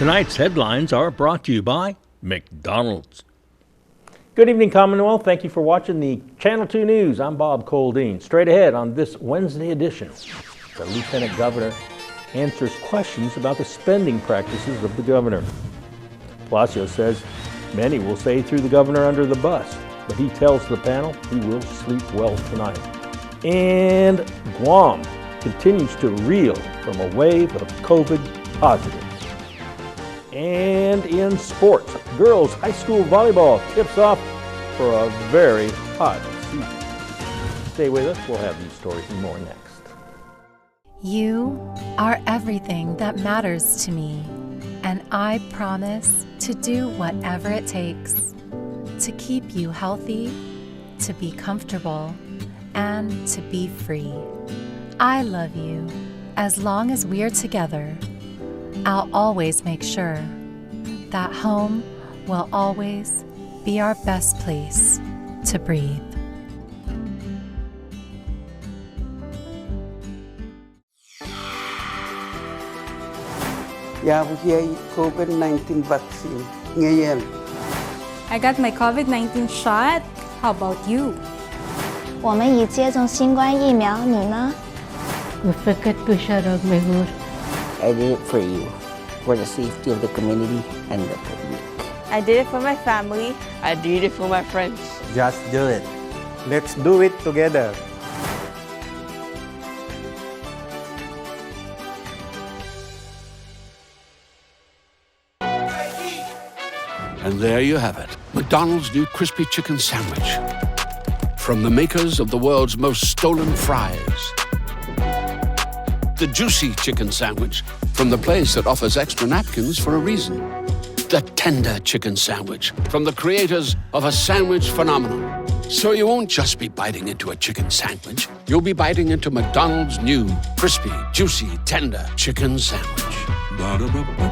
Tonight's headlines are brought to you by McDonald's. Good evening, Commonwealth. Thank you for watching the Channel 2 News. I'm Bob Coldine. Straight ahead on this Wednesday edition, the Lieutenant Governor answers questions about the spending practices of the governor. PALACIOS says many will say threw the governor under the bus, but he tells the panel he will sleep well tonight. And GUAM continues to reel from a wave of COVID positives. And in sports, girls high school volleyball tips off for a very hot season. Stay with us. We'll have these stories and more next. You are everything that matters to me, and I promise to do whatever it takes to keep you healthy, to be comfortable, and to be free. I love you. As long as we're together, I'll always make sure that home will always be our best place to breathe. COVID-19 vaccine ngayon. I got my COVID-19 shot. How about you? 我们已接种新冠疫苗，你呢？ I did it for you, for the safety of the community and the public. I did it for my family. I did it for my friends. Just do it. Let's do it together. And there you have it, McDonald's new crispy chicken sandwich. From the makers of the world's most stolen fries. The juicy chicken sandwich from the place that offers extra napkins for a reason. The tender chicken sandwich from the creators of a sandwich phenomenon. So you won't just be biting into a chicken sandwich, you'll be biting into McDonald's new crispy, juicy, tender chicken sandwich. Ba-da-ba-ba-ba.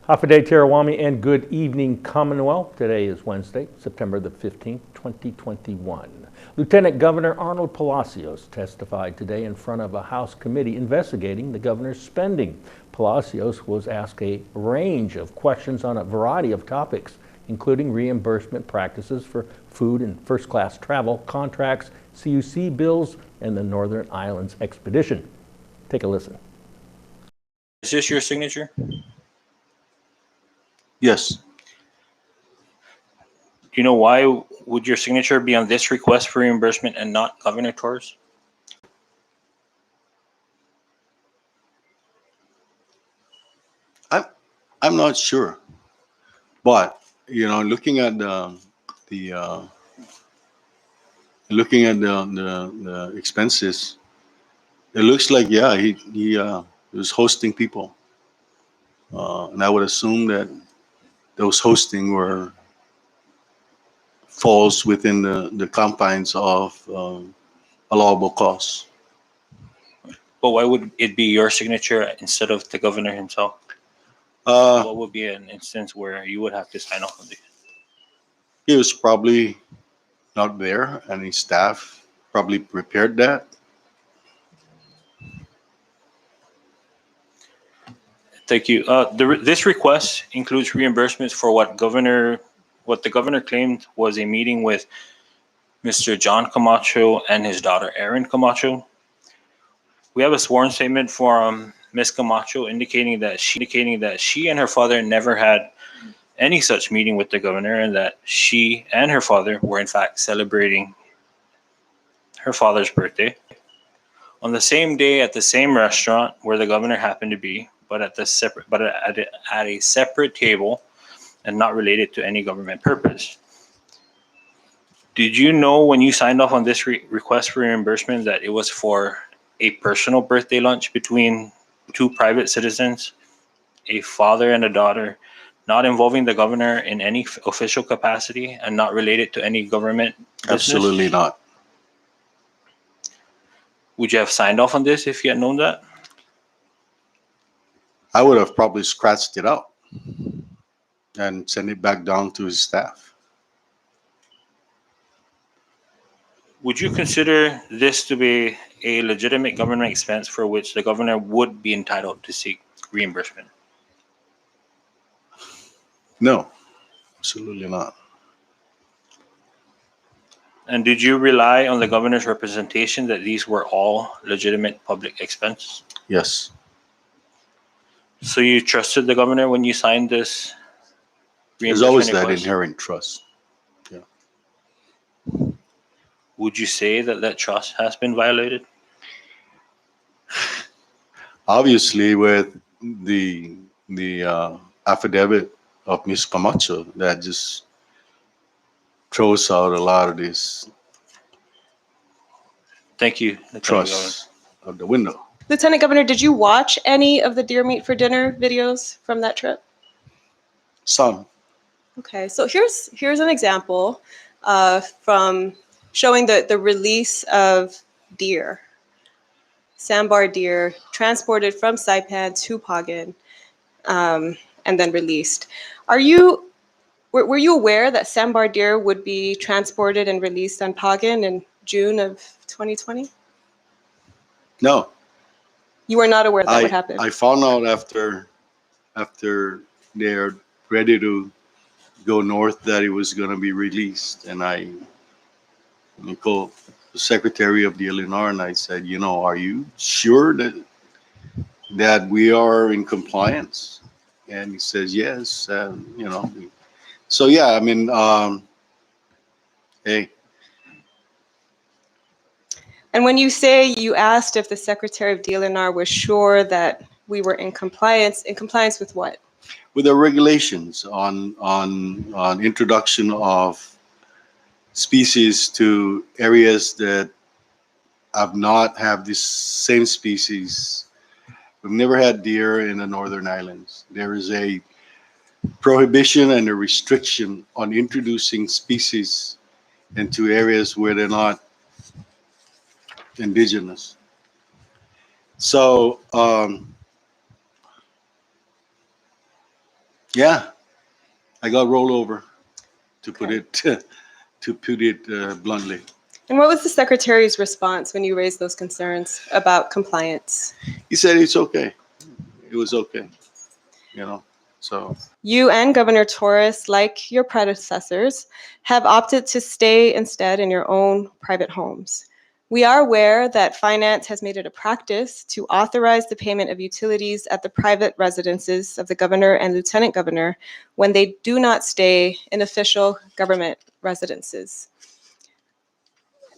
Hafaday Tarawami and good evening, Commonwealth. Today is Wednesday, September the 15th, 2021. Lieutenant Governor Arnold Palacios testified today in front of a House committee investigating the governor's spending. Palacios was asked a range of questions on a variety of topics, including reimbursement practices for food and first-class travel, contracts, CUC bills, and the Northern Islands expedition. Take a listen. Is this your signature? Yes. Do you know why would your signature be on this request for reimbursement and not Governor Torres? I'm not sure, but you know, looking at the expenses, it looks like he was hosting people, and I would assume that those hosting falls within the confines of allowable costs. But why would it be your signature instead of the governor himself? What would be an instance where you would have to sign off on this? He was probably not there, and his staff probably prepared that. Thank you. This request includes reimbursements for what the governor claimed was a meeting with Mr. John Camacho and his daughter Erin Camacho. We have a sworn statement from Ms. Camacho indicating that she and her father never had any such meeting with the governor, and that she and her father were in fact celebrating her father's birthday on the same day at the same restaurant where the governor happened to be, but at a separate table and not related to any government purpose. Did you know when you signed off on this request for reimbursement that it was for a personal birthday lunch between two private citizens, a father and a daughter, not involving the governor in any official capacity and not related to any government business? Absolutely not. Would you have signed off on this if you had known that? I would have probably scratched it out and sent it back down to his staff. Would you consider this to be a legitimate government expense for which the governor would be entitled to seek reimbursement? No, absolutely not. And did you rely on the governor's representation that these were all legitimate public expenses? Yes. So you trusted the governor when you signed this There's always reimbursement that request? inherent trust. Would you say that that trust has been violated? Obviously, with the affidavit of Ms. Camacho, that just throws out a lot of this Thank you. trust out the window. Lieutenant Governor, did you watch any of the Deer Meat for Dinner videos from that trip? Some. Okay, so here's an example from showing the release of deer, sandbar deer, transported from Saipan to Pagan, and then released. Were you aware that sandbar deer would be transported and released on Pagan in June of 2020? No. You were not aware that would happen? I found out after they're ready to go north that it was going to be released, and I called the Secretary of the LNR and I said, are you sure that we are in compliance? And he says, yes. So yeah, I mean, hey. And when you say you asked if the Secretary of DLNR was sure that we were in compliance with what? With the regulations on introduction of species to areas that have not have this same species. We've never had deer in the Northern Islands. There is a prohibition and a restriction on introducing species into areas where they're not indigenous. So, yeah, I got rolled over, to put it bluntly. And what was the Secretary's response when you raised those concerns about compliance? He said it's okay. It was okay, so. You and Governor Torres, like your predecessors, have opted to stay instead in your own private homes. We are aware that finance has made it a practice to authorize the payment of utilities at the private residences of the governor and lieutenant governor when they do not stay in official government residences.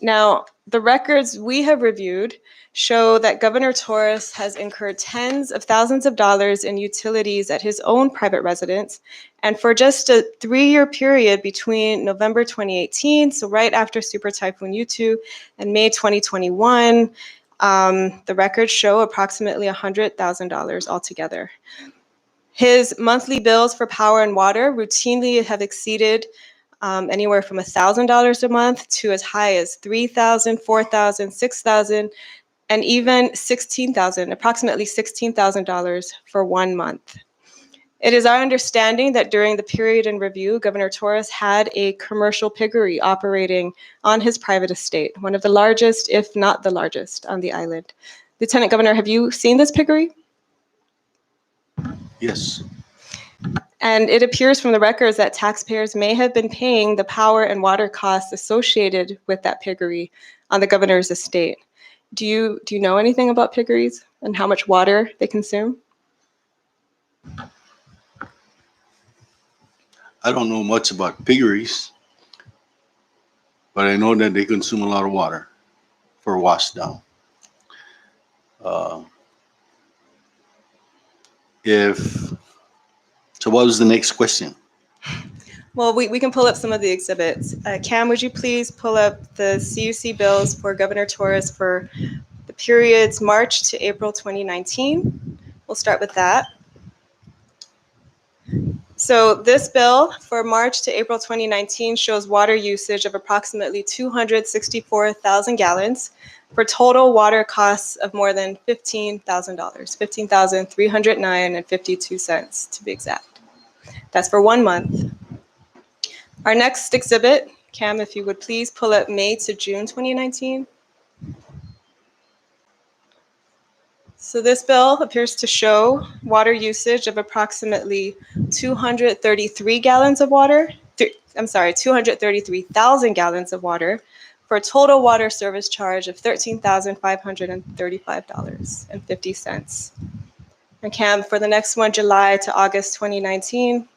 Now, the records we have reviewed show that Governor Torres has incurred tens of thousands of dollars in utilities at his own private residence, and for just a 3-year period between November 2018, so right after Super Typhoon Yutu, and May 2021, the records show approximately $100,000 altogether. His monthly bills for power and water routinely have exceeded anywhere from $1,000 a month to as high as $3,000, $4,000, $6,000, and even $16,000, approximately $16,000 for 1 month. It is our understanding that during the period in review, Governor Torres had a commercial piggery operating on his private estate, one of the largest, if not the largest, on the island. Lieutenant Governor, have you seen this piggery? Yes. And it appears from the records that taxpayers may have been paying the power and water costs associated with that piggery on the governor's estate. Do you know anything about piggeries and how much water they consume? I don't know much about piggeries, but I know that they consume a lot of water for wash down. So what was the next question? Well, we can pull up some of the exhibits. Cam, would you please pull up the CUC bills for Governor Torres for the periods March to April 2019? We'll start with that. So this bill for March to April 2019 shows water usage of approximately 264,000 gallons for total water costs of more than $15,000, $15,309.52 to be exact. That's for 1 month. Our next exhibit, Cam, if you would please pull up May to June 2019. So this bill appears to show water usage of approximately 233 gallons of water, 233,000 gallons of water for a total water service charge of $13,535.50. And Cam, for the next one, July to August 2019.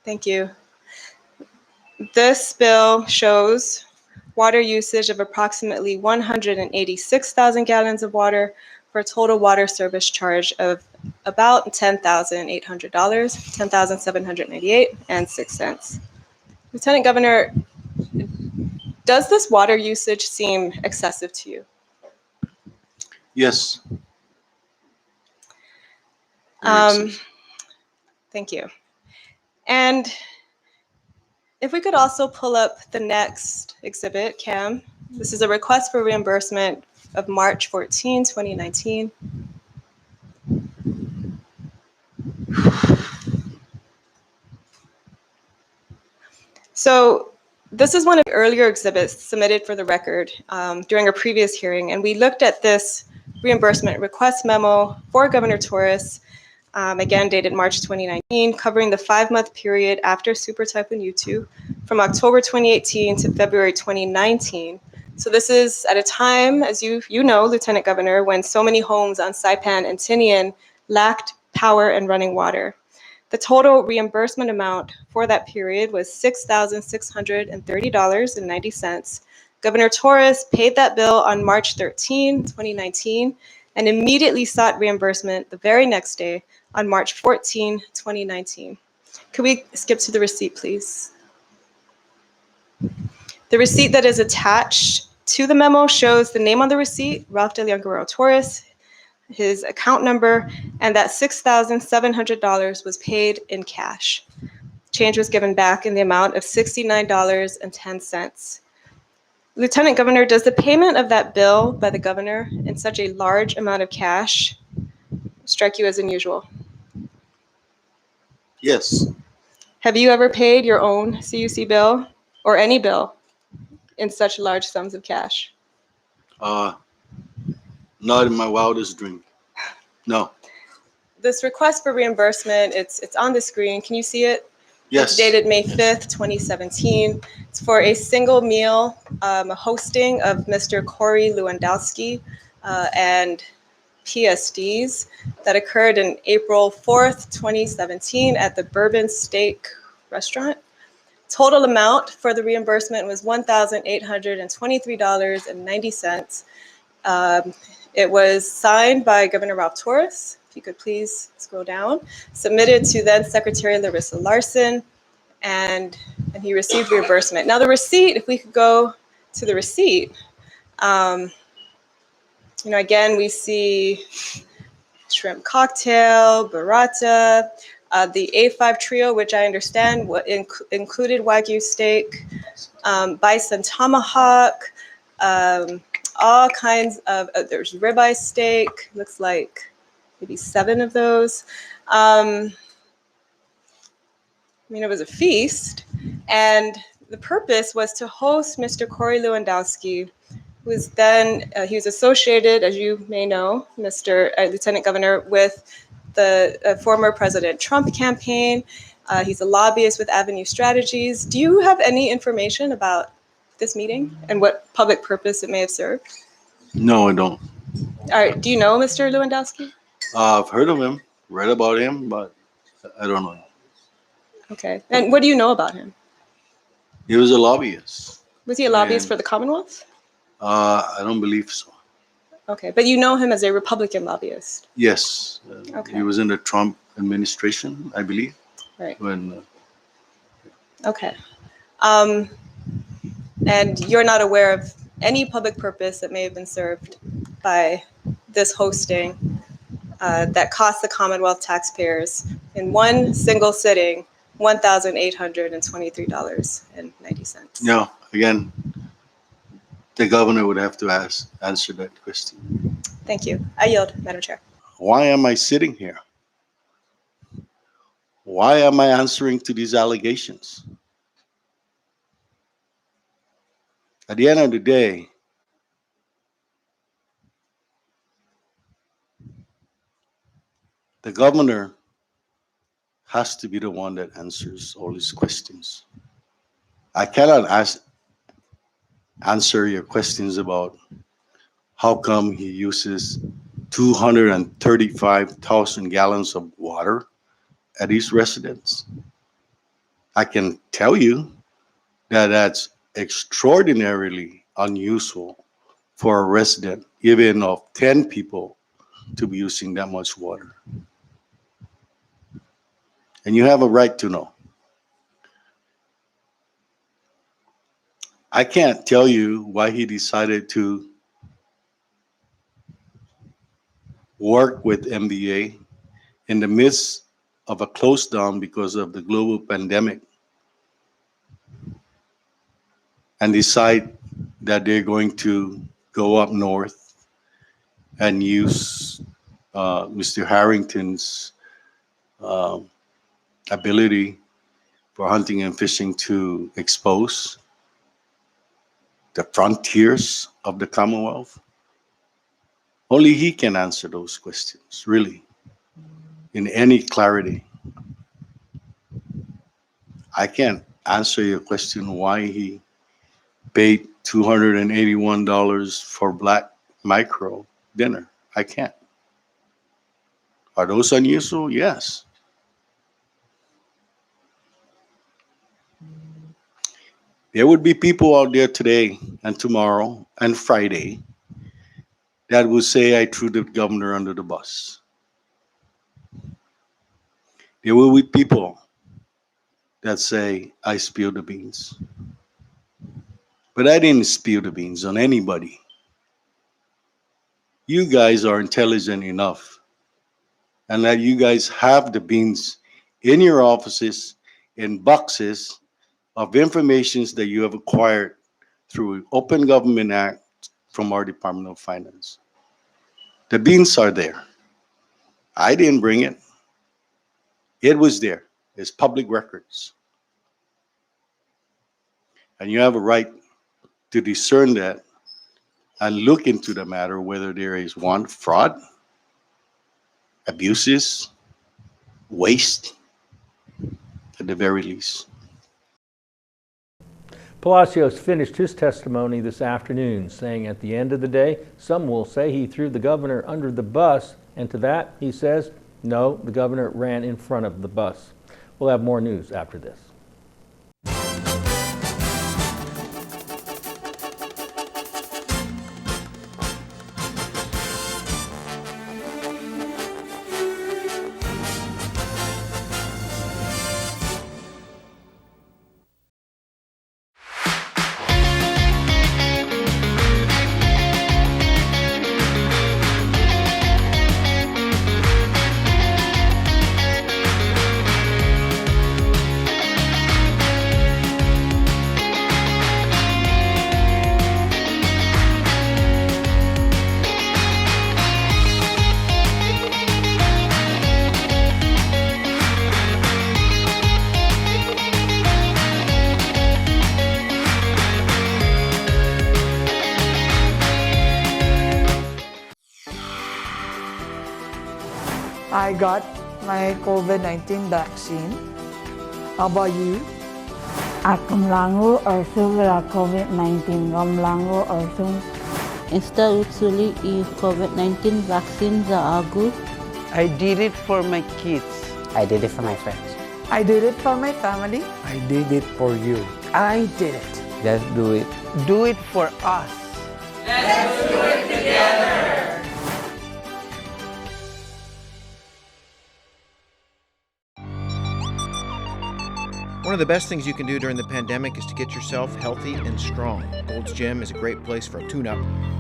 Thank you. This bill shows water usage of approximately 186,000 gallons of water for a total water service charge of about $10,800, $10,798.06. Lieutenant Governor, does this water usage seem excessive to you? Yes. Thank you. And if we could also pull up the next exhibit, Cam. This is a request for reimbursement of March 14, 2019. So this is one of the earlier exhibits submitted for the record during a previous hearing, and we looked at this reimbursement request memo for Governor Torres, again dated March 2019, covering the 5-month period after Super Typhoon U2 from October 2018 to February 2019. So this is at a time, as you know, Lieutenant Governor, when so many homes on Saipan and Tinian lacked power and running water. The total reimbursement amount for that period was $6,630.90. Governor Torres paid that bill on March 13, 2019, and immediately sought reimbursement the very next day on March 14, 2019. Could we skip to the receipt, please? The receipt that is attached to the memo shows the name on the receipt, Ralph De Leon Guerrero Torres, his account number, and that $6,700 was paid in cash. Change was given back in the amount of $69.10. Lieutenant Governor, does the payment of that bill by the governor in such a large amount of cash strike you as unusual? Yes. Have you ever paid your own CUC bill or any bill in such large sums of cash? Not in my wildest dream. No. This request for reimbursement, it's on the screen. Can you see it? Yes. It's dated May 5th, 2017. It's for a single meal hosting of Mr. Corey Lewandowski and PSDs that occurred in April 4th, 2017 at the Bourbon Steak Restaurant. Total amount for the reimbursement was $1,823.90. It was signed by Governor Ralph Torres. If you could please scroll down. Submitted to then Secretary Larissa Larson, and he received reimbursement. Now the receipt, if we could go to the receipt, again, we see shrimp cocktail, burrata, the A5 trio, which I understand included Wagyu steak, bison tomahawk, all kinds of, there's ribeye steak, looks like maybe 7 of those. It was a feast, and the purpose was to host Mr. Corey Lewandowski, who was then, he was associated, as you may know, Mr. Lieutenant Governor, with the former President Trump campaign. He's a lobbyist with Avenue Strategies. Do you have any information about this meeting and what public purpose it may have served? No, I don't. All right. Do you know Mr. Lewandowski? I've heard of him, read about him, but I don't know him. Okay. And what do you know about him? He was a lobbyist. Was he a lobbyist for the Commonwealth? I don't believe so. Okay. But you know him as a Republican lobbyist? Yes. Okay. He was in the Trump administration, I believe. Right. when Okay. And you're not aware of any public purpose that may have been served by this hosting that cost the Commonwealth taxpayers in one single sitting $1,823.90. no, again, the governor would have to answer that question. Thank you. I yield, Madam Chair. Why am I sitting here? Why am I answering to these allegations? At the end of the day, the governor has to be the one that answers all these questions. I cannot answer your questions about how come he uses 235,000 gallons of water at his residence. I can tell you that that's extraordinarily unusual for a resident, even of 10 people, to be using that much water. And you have a right to know. I can't tell you why he decided to work with MBA in the midst of a close down because of the global pandemic and decide that they're going to go up north and use Mr. Harrington's ability for hunting and fishing to expose the frontiers of the Commonwealth. Only he can answer those questions, really, in any clarity. I can't answer your question why he paid $281 for Black Micro dinner. I can't. Are those unusual? Yes. There would be people out there today and tomorrow and Friday that would say I threw the governor under the bus. There will be people that say I spilled the beans. But I didn't spill the beans on anybody. You guys are intelligent enough, and that you guys have the beans in your offices in boxes of informations that you have acquired through Open Government Act from our Department of Finance. The beans are there. I didn't bring it. It was there. It's public records. And you have a right to discern that and look into the matter whether there is one, fraud, abuses, waste, at the very least. Palacios finished his testimony this afternoon, saying at the end of the day, some will say he threw the governor under the bus, and to that he says, no, the governor ran in front of the bus. We'll have more news after this. I got my COVID-19 vaccine. How about you? Akong lango orso la COVID-19 gam lango orso. Insta utsuli I COVID-19 vaccine za agu. I did it for my kids. I did it for my friends. I did it for my family. I did it for you. I did it. Let's do it. Do it for us. Let's do it together. One of the best things you can do during the pandemic is to get yourself healthy and strong. Gold's Gym is a great place for a tune-up.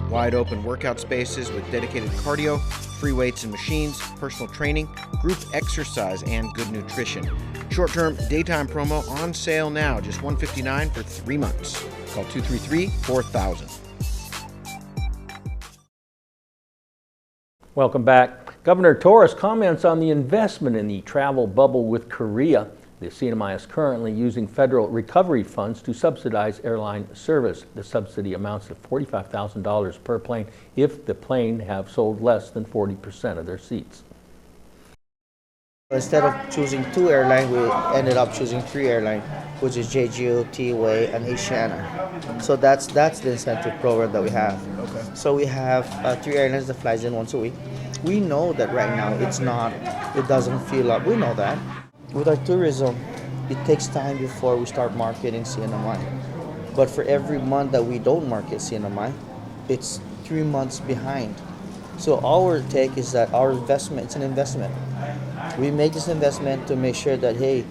Wide open workout spaces with dedicated cardio, free weights and machines, personal training, group exercise, and good nutrition. Short-term daytime promo on sale now, just $159 for 3 months. Call 233-4000. Welcome back. Governor Torres comments on the investment in the travel bubble with Korea. The CNMI is currently using federal recovery funds to subsidize airline service. The subsidy amounts to $45,000 per plane if the plane have sold less than 40% of their seats. Instead of choosing 2 airlines, we ended up choosing 3 airlines, which is Jeju, T-Way, and Asiana. So that's the incentive program that we have. Okay. So we have 3 airlines that flies in once a week. We know that right now it doesn't fill up. We know that. With our tourism, it takes time before we start marketing CNMI. But for every month that we don't market CNMI, it's 3 months behind. So our take is that our investment, it's an investment. We make this investment to make sure that, hey,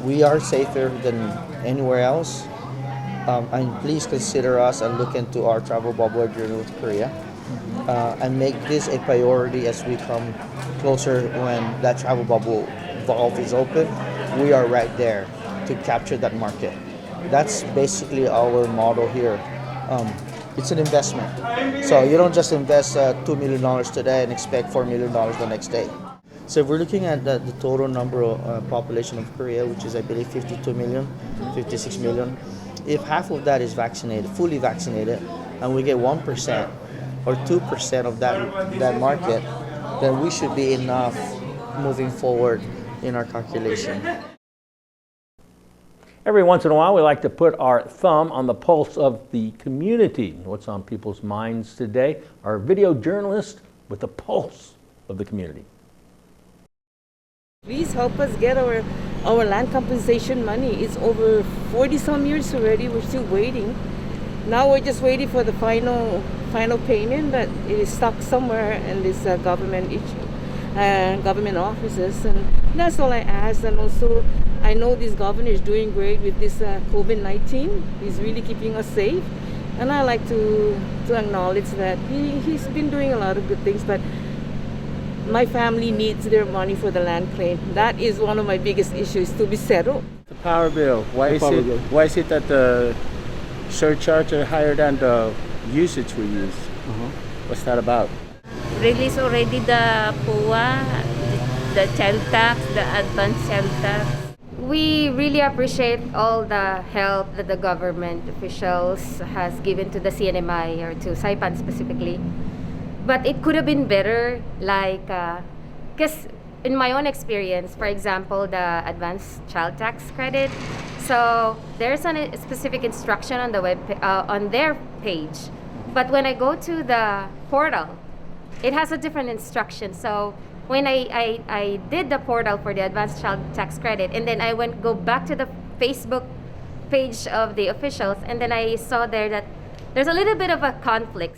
we are safer than anywhere else. And please consider us and look into our travel bubble journey with Korea. And make this a priority as we come closer when that travel bubble valve is open. We are right there to capture that market. That's basically our model here. It's an investment. So you don't just invest $2 million today and expect $4 million the next day. So if we're looking at the total number of population of Korea, which is I believe 52 million, 56 million, if half of that is vaccinated, fully vaccinated, and we get 1% or 2% of that market, then we should be enough moving forward in our calculation. Every once in a while, we like to put our thumb on the pulse of the community. What's on people's minds today? Our video journalist with the pulse of the community. Please help us get our land compensation money. It's over 40-some years already. We're still waiting. Now we're just waiting for the final payment, but it is stuck somewhere in this government offices, and that's all I ask. And also, I know this governor is doing great with this COVID-19. He's really keeping us safe, and I like to acknowledge that he's been doing a lot of good things. But my family needs their money for the land claim. That is one of my biggest issues to be settled. The power bill. Why is it that the surcharge are higher than the usage we use? What's that about? Release already the PUA, the child tax, the advanced child tax. We really appreciate all the help that the government officials has given to the CNMI or to Saipan specifically. But it could have been better, like, because in my own experience, for example, the advanced child tax credit, so there's a specific instruction on the on their page. But when I go to the portal, it has a different instruction. So when I did the portal for the advanced child tax credit, and then I go back to the Facebook page of the officials, and then I saw there that there's a little bit of a conflict.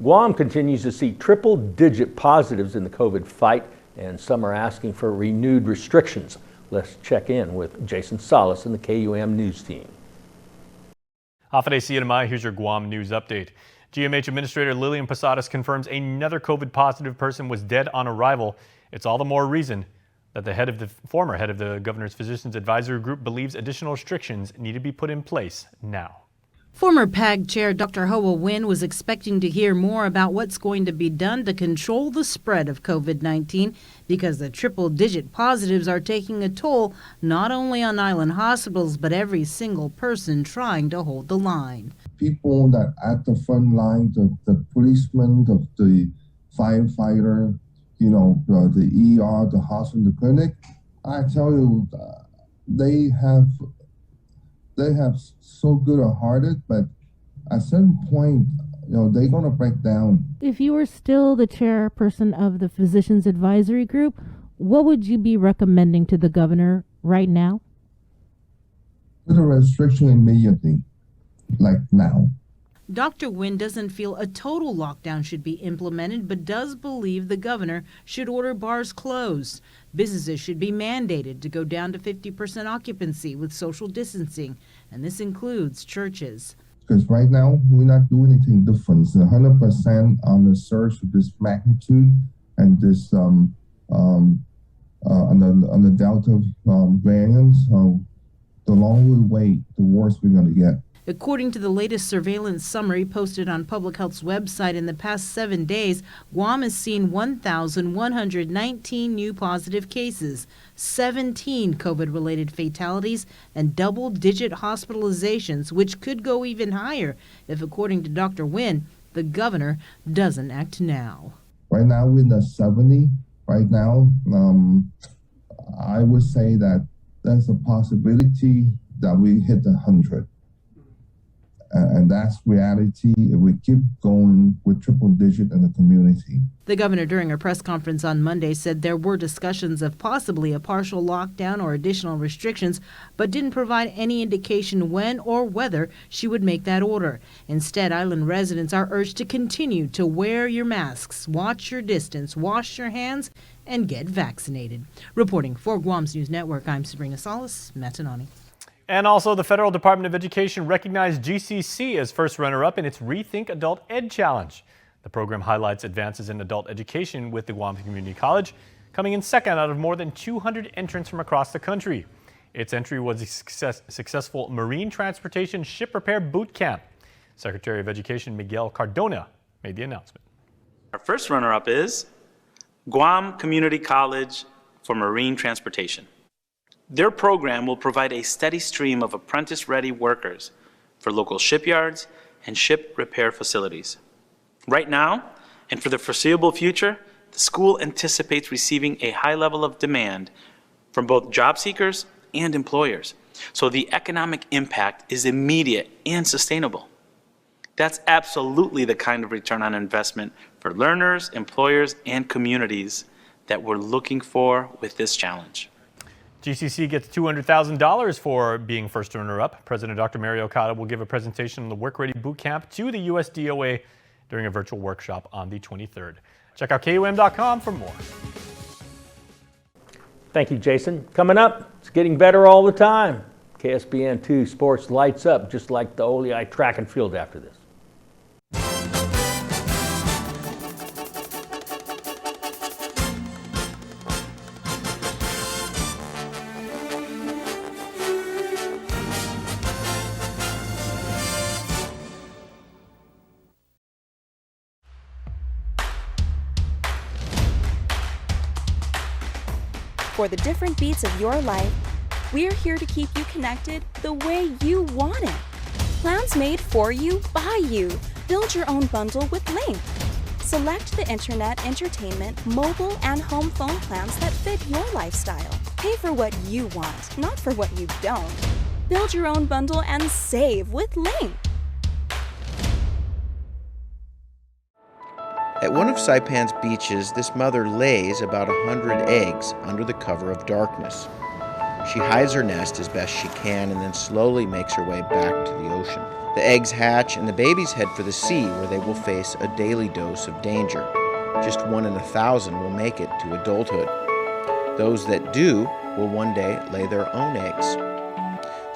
Guam continues to see triple-digit positives in the COVID fight, and some are asking for renewed restrictions. Let's check in with Jason Salas and the KUM News team. Hafaday CNMI, here's your Guam News Update. GMH Administrator Lillian Posadas confirms another COVID positive person was dead on arrival. It's all the more reason that the former head of the Governor's Physicians Advisory Group believes additional restrictions need to be put in place now. Former PAG Chair Dr. Hoa Nguyen was expecting to hear more about what's going to be done to control the spread of COVID-19 because the triple-digit positives are taking a toll not only on island hospitals but every single person trying to hold the line. People that at the front line, the policemen, the firefighter, the ER, the hospital, the clinic, I tell you, they have so good a hearted, but at a certain point, they're gonna break down. If you were still the chairperson of the Physicians Advisory Group, what would you be recommending to the governor right now? Put a restriction immediately, like now. Dr. Nguyen doesn't feel a total lockdown should be implemented, but does believe the governor should order bars closed. Businesses should be mandated to go down to 50% occupancy with social distancing, and this includes churches. Because right now, we're not doing anything different. It's 100% on the surge of this magnitude and this on the Delta variant. The longer we wait, the worse we're going to get. According to the latest surveillance summary posted on Public Health's website, in the past 7 days, Guam has seen 1,119 new positive cases, 17 COVID-related fatalities, and double-digit hospitalizations, which could go even higher if, according to Dr. Nguyen, the governor doesn't act now. Right now, we're in the 70. Right now, I would say that there's a possibility that we hit 100. And that's reality if we keep going with triple digit in the community. The governor, during a press conference on Monday, said there were discussions of possibly a partial lockdown or additional restrictions, but didn't provide any indication when or whether she would make that order. Instead, island residents are urged to continue to wear your masks, watch your distance, wash your hands, and get vaccinated. Reporting for Guam's News Network, I'm Sabrina Salas, Matanani. And also, the Federal Department of Education recognized GCC as first runner-up in its Rethink Adult Ed Challenge. The program highlights advances in adult education with the Guam Community College, coming in second out of more than 200 entrants from across the country. Its entry was a successful marine transportation ship repair boot camp. Secretary of Education Miguel Cardona made the announcement. Our first runner-up is Guam Community College for Marine Transportation. Their program will provide a steady stream of apprentice-ready workers for local shipyards and ship repair facilities. Right now, and for the foreseeable future, the school anticipates receiving a high level of demand from both job seekers and employers. So the economic impact is immediate and sustainable. That's absolutely the kind of return on investment for learners, employers, and communities that we're looking for with this challenge. GCC gets $200,000 for being first runner-up. President Dr. Mary Okada will give a presentation on the Work Ready Boot Camp to the USDOA during a virtual workshop on the 23rd. Check out KUM.com for more. Thank you, Jason. Coming up, it's getting better all the time. KSPN2 Sports lights up just like the OLEI track and field after this. For the different beats of your life, we're here to keep you connected the way you want it. Plans made for you, by you. Build your own bundle with Link. Select the internet, entertainment, mobile, and home phone plans that fit your lifestyle. Pay for what you want, not for what you don't. Build your own bundle and save with Link. At one of Saipan's beaches, this mother lays about 100 eggs under the cover of darkness. She hides her nest as best she can and then slowly makes her way back to the ocean. The eggs hatch and the babies head for the sea, where they will face a daily dose of danger. Just 1 in 1,000 will make it to adulthood. Those that do will one day lay their own eggs.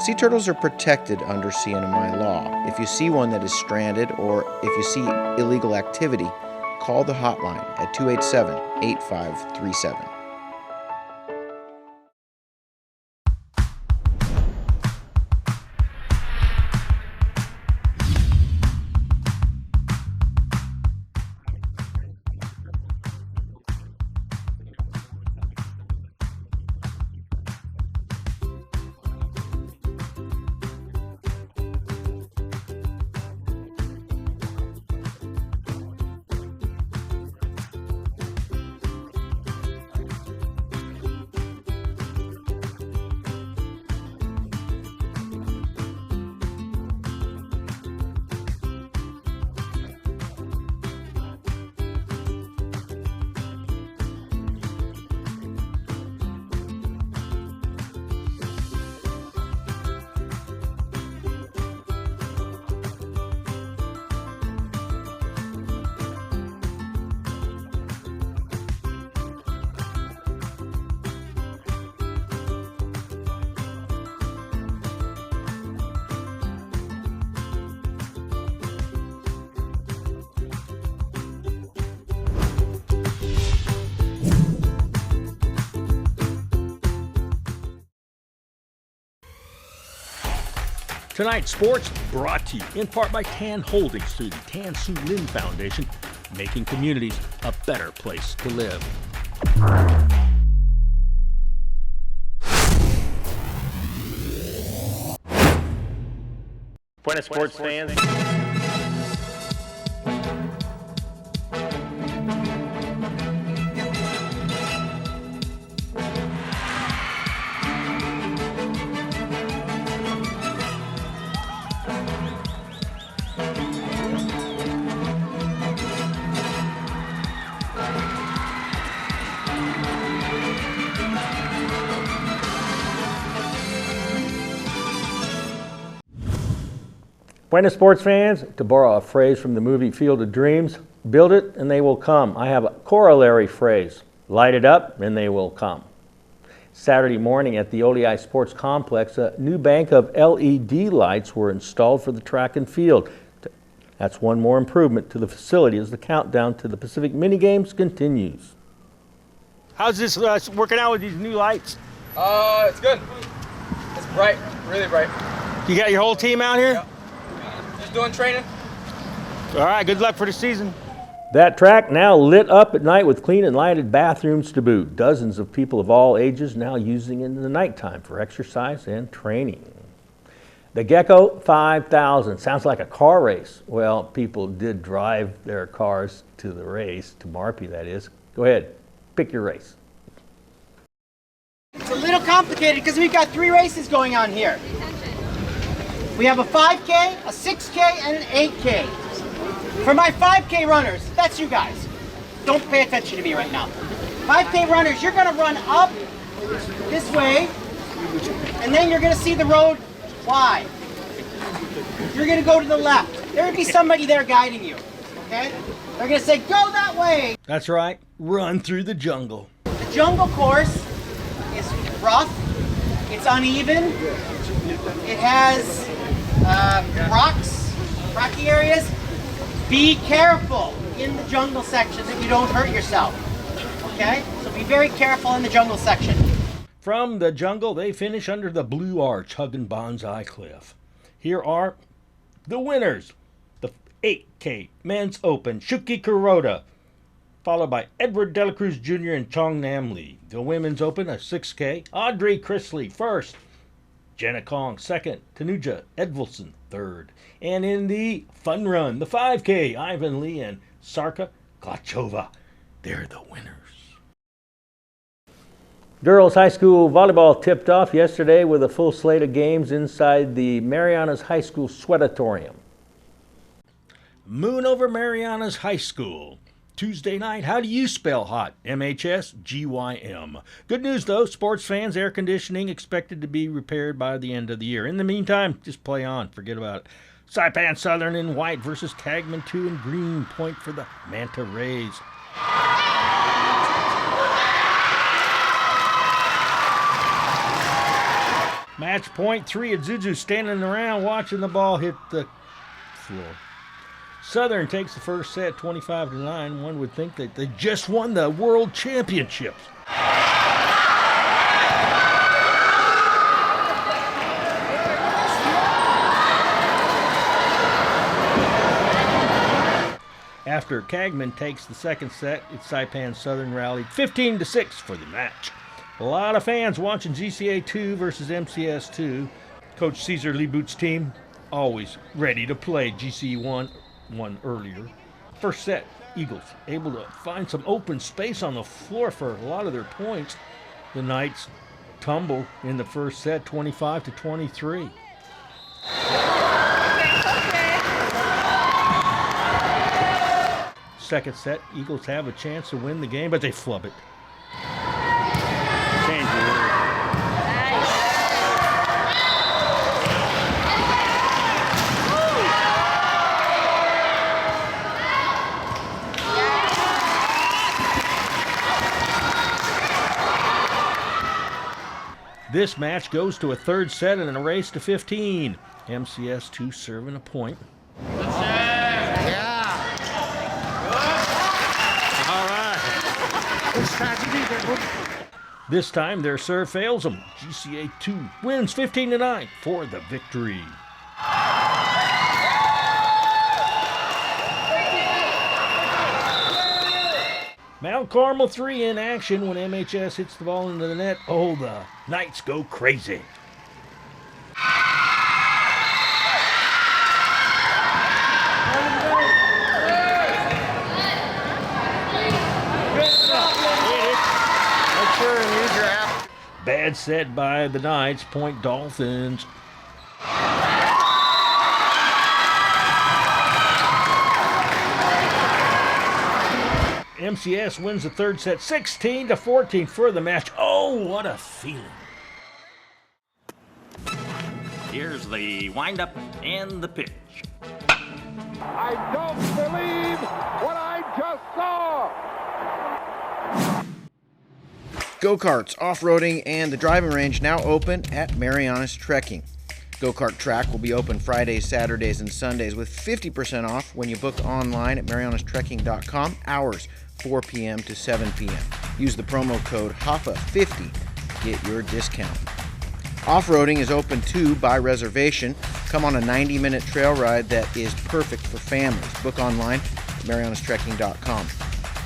Sea turtles are protected under CNMI law. If you see one that is stranded or if you see illegal activity, call the hotline at 287-8537. Tonight's sports brought to you in part by Tan Holdings through the Tan Su Lin Foundation, making communities a better place to live. Buenas sports fans. Buenas sports fans, to borrow a phrase from the movie Field of Dreams, build it and they will come. I have a corollary phrase, light it up and they will come. Saturday morning at the OLI Sports Complex, a new bank of LED lights were installed for the track and field. That's one more improvement to the facility as the countdown to the Pacific Mini Games continues. How's this working out with these new lights? It's good. It's bright, really bright. You got your whole team out here? Yep. Just doing training. All right, good luck for the season. That track now lit up at night with clean and lighted bathrooms to boot. Dozens of people of all ages now using it in the nighttime for exercise and training. The Gecko 5000 sounds like a car race. Well, people did drive their cars to the race, to Marpy that is. Go ahead, pick your race. It's a little complicated because we've got 3 races going on here. We have a 5K, a 6K, and an 8K. For my 5K runners, that's you guys. Don't pay attention to me right now. 5K runners, you're gonna run up this way, and then you're gonna see the road wide. You're gonna go to the left. There would be somebody there guiding you, okay? They're gonna say, go that way. That's right, run through the jungle. The jungle course is rough, it's uneven, it has rocks, rocky areas. Be careful in the jungle section that you don't hurt yourself, okay? So be very careful in the jungle section. From the jungle, they finish under the blue arch, hugging Bonsai Cliff. Here are the winners. The 8K Men's Open, Shuki Kuroda, followed by Edward Delacruz Jr. and Chong Nam Lee. The Women's Open, a 6K, Audrey Chrisley first, Jenna Kong second, Tanuja Edvilson third. And in the fun run, the 5K, Ivan Lee and Sarka Glachova. They're the winners. Girls High School volleyball tipped off yesterday with a full slate of games inside the Marianas High School Sweatatorium. Moon over Marianas High School. Tuesday night, how do you spell hot? MHSGYM. Good news though, sports fans, air conditioning expected to be repaired by the end of the year. In the meantime, just play on, forget about it. Saipan Southern in white versus Cagman 2 in green, point for the Manta Rays. Match point 3 at Zuzu standing around watching the ball hit the floor. Southern takes the first set 25-9. One would think that they just won the World Championships. After Cagman takes the second set, it's Saipan Southern rallied 15-6 for the match. A lot of fans watching GCA 2 versus MCS 2. Coach Caesar Leeboot's team always ready to play. GCE 1 won earlier. First set, Eagles able to find some open space on the floor for a lot of their points. The Knights tumble in the first set 25-23. Second set, Eagles have a chance to win the game, but they flub it. Change it. This match goes to a third set and a race to 15. MCS 2 serving a point. This time their serve fails them. GCA 2 wins 15-9 for the victory. Mount Carmel 3 in action when MHS hits the ball into the net. Oh, the Knights go crazy. Bad set by the Knights, point Dolphins. MCS wins the third set 16-14 for the match. Oh, what a feeling. Here's the windup and the pitch. I don't believe what I just saw. Go-karts, off-roading, and the driving range now open at Marianas Trekking. Go-kart track will be open Fridays, Saturdays, and Sundays with 50% off when you book online at marianastrekking.com. Hours 4 p.m. to 7 p.m. Use the promo code HOFFA50 to get your discount. Off-roading is open too by reservation. Come on a 90-minute trail ride that is perfect for families. Book online at marianastrekking.com.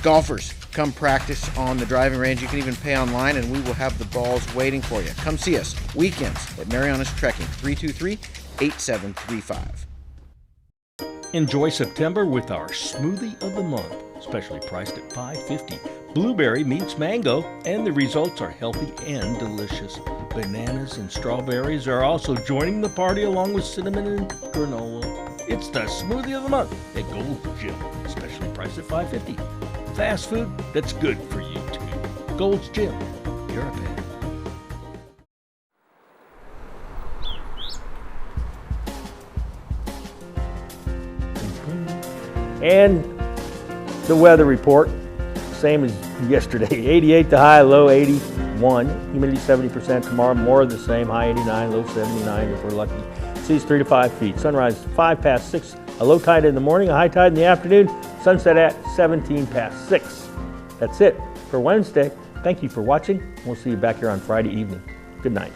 Golfers, come practice on the driving range. You can even pay online, and we will have the balls waiting for you. Come see us weekends at Marianas Trekking, 323-8735. Enjoy September with our Smoothie of the Month, specially priced at $5.50. Blueberry meets mango, and the results are healthy and delicious. Bananas and strawberries are also joining the party along with cinnamon and granola. It's the Smoothie of the Month at Gold's Gym, specially priced at $5.50. Fast food that's good for you too. Gold's Gym, you're a fan. And the weather report, same as yesterday. 88 the high, low 81. Humidity 70%. Tomorrow more of the same, high 89, low 79 if we're lucky. Seas 3 to 5 feet. Sunrise 5 past 6. A low tide in the morning, a high tide in the afternoon. Sunset at 17 past 6. That's it for Wednesday. Thank you for watching. We'll see you back here on Friday evening. Good night.